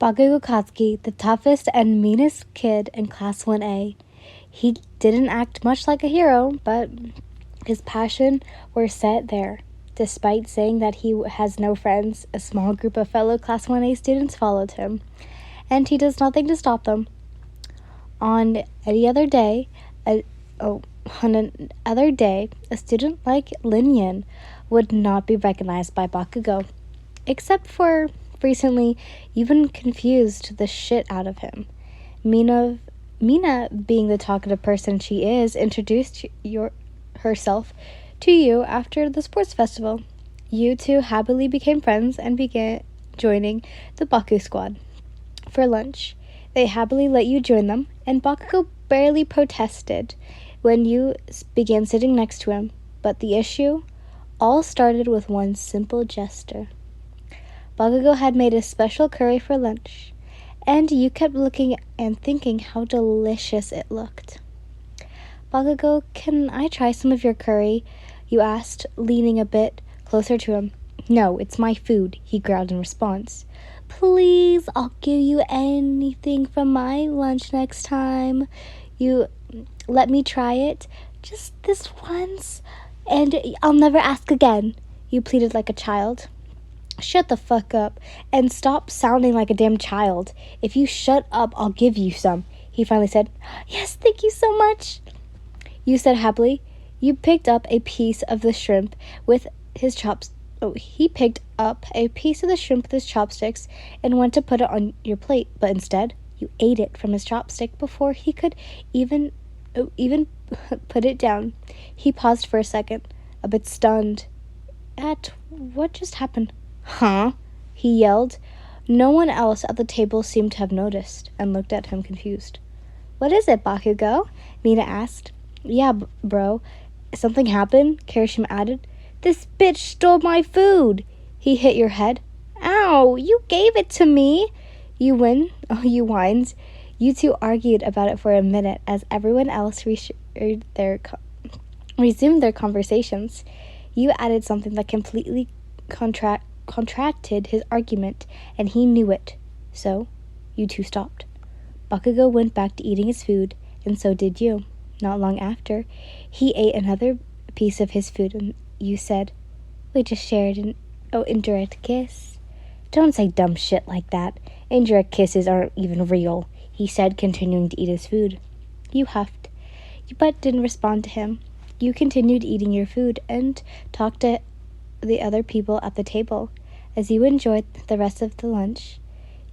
Bakugo Katsuki, the toughest and meanest kid in Class 1A. He didn't act much like a hero, but his passion were set there. Despite saying that he has no friends, a small group of fellow Class 1A students followed him, and he does nothing to stop them. On another day, a student like Lin Yin would not be recognized by Bakugo, except for recently even confused the shit out of him. Mina, being the talkative person she is, introduced herself to you after the sports festival. You two happily became friends and began joining the Baku squad. For lunch, they happily let you join them, and Bakugo barely protested when you began sitting next to him. But the issue all started with one simple gesture. Bakugo had made a special curry for lunch, and you kept looking and thinking how delicious it looked. Bakugo, can I try some of your curry? You asked, leaning a bit closer to him. No, it's my food, he growled in response. Please, I'll give you anything from my lunch next time. You let me try it just this once, and I'll never ask again, you pleaded like a child. Shut the fuck up and stop sounding like a damn child. If you shut up, I'll give you some, he finally said. Yes, thank you so much, you said happily. You picked up a piece of the shrimp with his chops. Oh, he picked up a piece of the shrimp with his chopsticks and went to put it on your plate, but instead you ate it from his chopstick before he could even put it down. He paused for a second, a bit stunned at what just happened. Huh? He yelled. No one else at the table seemed to have noticed and looked at him confused. What is it, Bakugo? Mina asked. Yeah, bro. Something happened? Kirishima added. This bitch stole my food. He hit your head. Ow, you gave it to me. You whined. You two argued about it for a minute as everyone else resumed their conversations. You added something that completely contracted his argument, and he knew it. So, you two stopped. Bakugo went back to eating his food, and so did you. Not long after, he ate another piece of his food, and you said, we just shared an indirect kiss. Don't say dumb shit like that. Indirect kisses aren't even real, he said, continuing to eat his food. You huffed, but didn't respond to him. You continued eating your food and talked to the other people at the table. As you enjoyed the rest of the lunch,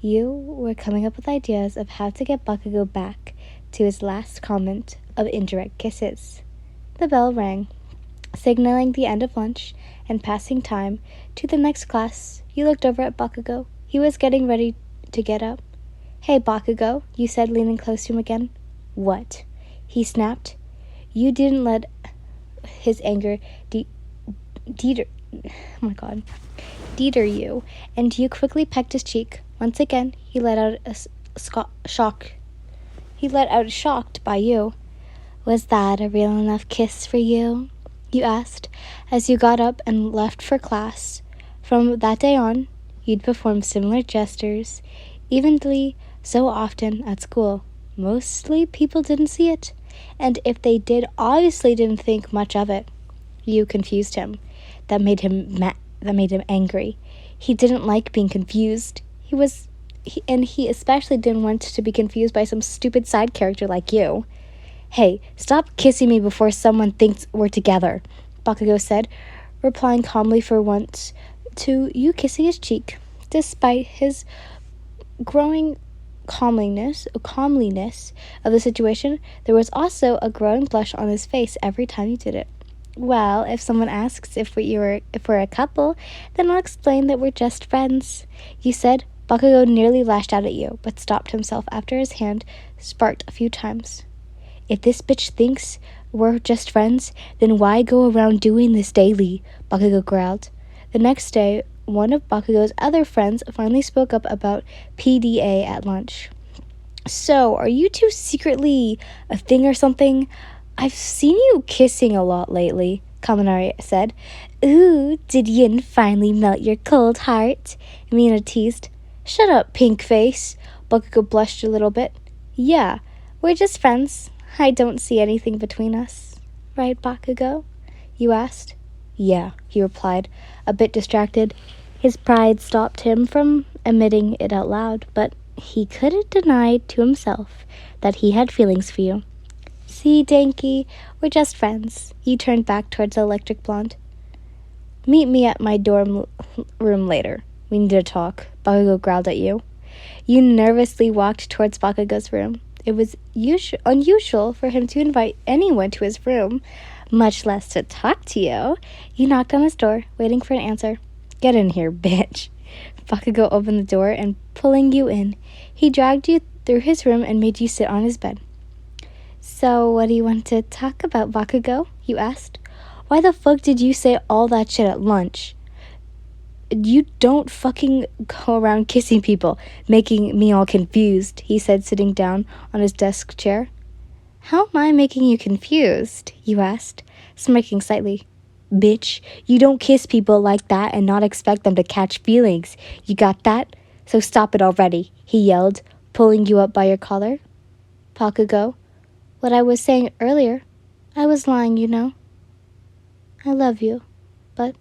you were coming up with ideas of how to get Bakugo back to his last comment of indirect kisses. The bell rang, signaling the end of lunch and passing time to the next class. You looked over at Bakugo. He was getting ready to get up. Hey, Bakugo, you said, leaning close to him again. What? He snapped. You didn't let his anger deter you, and you quickly pecked his cheek. Once again, he let out a shock. He let out shocked by you. Was that a real enough kiss for you? You asked as you got up and left for class. From that day on, you'd perform similar gestures, evenly so often at school. Mostly people didn't see it, and if they did, obviously didn't think much of it. You confused him. That made him angry. He didn't like being confused. He especially didn't want to be confused by some stupid side character like you. Hey, stop kissing me before someone thinks we're together, Bakugo said, replying calmly for once to you kissing his cheek. Despite his growing calmliness of the situation, there was also a growing blush on his face every time you did it. Well, if someone asks if we're a couple, then I'll explain that we're just friends, you said. Bakugo nearly lashed out at you, but stopped himself after his hand sparked a few times. If this bitch thinks we're just friends, then why go around doing this daily? Bakugo growled. The next day, one of Bakugo's other friends finally spoke up about PDA at lunch. So, are you two secretly a thing or something? I've seen you kissing a lot lately, Kaminari said. Ooh, did Yin finally melt your cold heart? Mina teased. Shut up, pink face. Bakugo blushed a little bit. Yeah, we're just friends. I don't see anything between us. Right, Bakugo? You asked. Yeah, he replied, a bit distracted. His pride stopped him from admitting it out loud, but he couldn't deny to himself that he had feelings for you. See, Danky, we're just friends. You turned back towards the electric blonde. Meet me at my dorm room later. We need to talk. Bakugo growled at you. You nervously walked towards Bakugo's room. It was unusual for him to invite anyone to his room, much less to talk to you. You knocked on his door, waiting for an answer. Get in here, bitch. Bakugo opened the door and, pulling you in, he dragged you through his room and made you sit on his bed. So, what do you want to talk about, Bakugo? You asked. Why the fuck did you say all that shit at lunch? You don't fucking go around kissing people, making me all confused, he said, sitting down on his desk chair. How am I making you confused? You asked, smirking slightly. Bitch, you don't kiss people like that and not expect them to catch feelings. You got that? So stop it already, he yelled, pulling you up by your collar. Bakugo, what I was saying earlier, I was lying, you know. I love you, but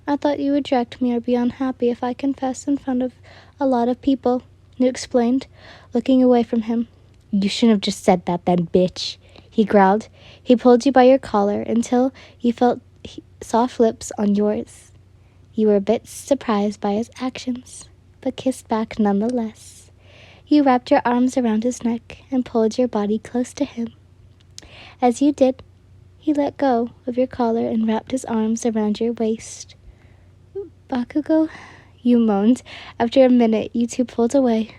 I thought you would reject me or be unhappy if I confessed in front of a lot of people, you explained, looking away from him. You shouldn't have just said that then, bitch, he growled. He pulled you by your collar until you felt soft lips on yours. You were a bit surprised by his actions, but kissed back nonetheless. You wrapped your arms around his neck and pulled your body close to him. As you did, he let go of your collar and wrapped his arms around your waist. Bakugo, you moaned. After a minute, you two pulled away.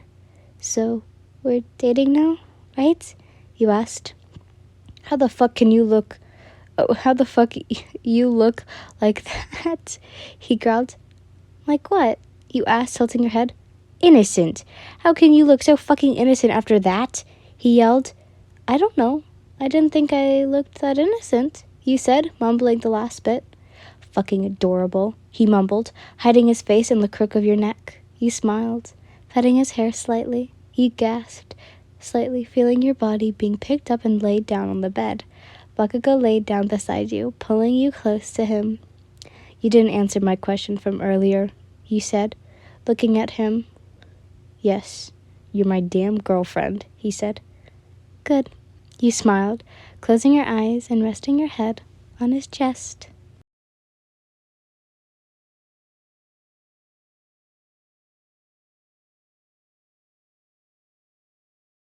So, we're dating now, right? You asked. How the fuck you look like that? He growled. Like what? You asked, tilting your head. Innocent. How can you look so fucking innocent after that? He yelled. I don't know. I didn't think I looked that innocent, you said, mumbling the last bit. Fucking adorable, he mumbled, hiding his face in the crook of your neck. You smiled, petting his hair slightly. You gasped, slightly feeling your body being picked up and laid down on the bed. Bakugo laid down beside you, pulling you close to him. You didn't answer my question from earlier, you said, looking at him. Yes, you're my damn girlfriend, he said. Good. You smiled, closing your eyes and resting your head on his chest.